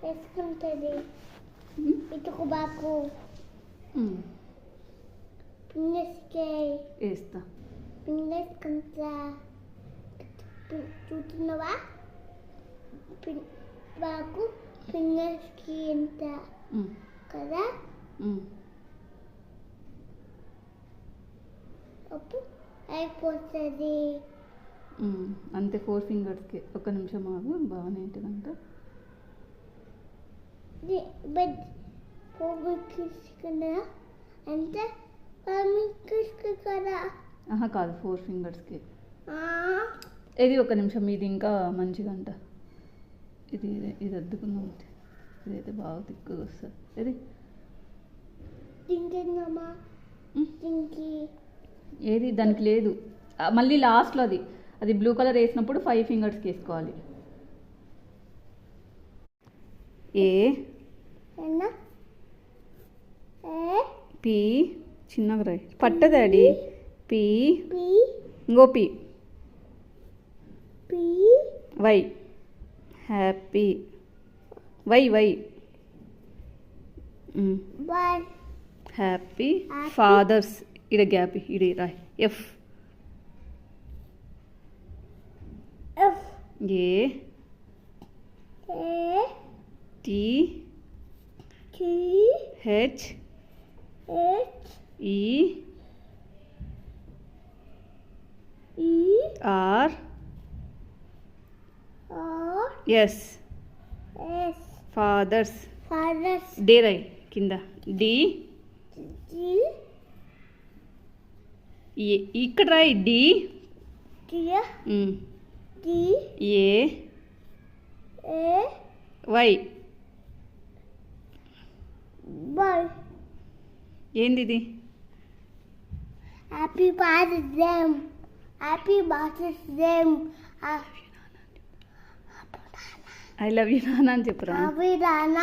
వేసుకుంటుంది ఇటుకు బాకు వేస్తా పిన్నేసుకుంటా చూస్తున్నావా బాకు పిన్నేసుకి ఎంత కదా అప్పుడు అయిపోతుంది అంతే 4 ఫింగర్స్కి. ఒక నిమిషం ఆగు, బాగానే ఏంటిదంట బట్ 4 ఫింగర్స్ కదా అంటే 4 ఫింగర్స్ కదా కాదు 4 ఫింగర్స్కి. ఇది ఒక నిమిషం, ఇది ఇంకా మంచిగా అంట. ఇది ఇది అద్దుకుందాం, ఇదైతే బాగా తిక్కుగా వస్తుంది. ఇది ఏది దానికి లేదు, మళ్ళీ లాస్ట్లో అది బ్లూ కలర్ వేసినప్పుడు 5 ఫింగర్స్కి వేసుకోవాలి. ఏ పి చిన్నగా రాయి, పట్టదాడి పి ఇంకో P Y happy Y happy father's. ఇడ గ్యాప్ ఇడి రాయ్ F A T H E R S father's. Day రాయ్ కింద డి ఇక్కడ రాయ్ డి ఏ వై. ఏంది ఇది? Happy birthday I love you నాన్న అని చెప్పురా. హ్యాపీ నాన్న.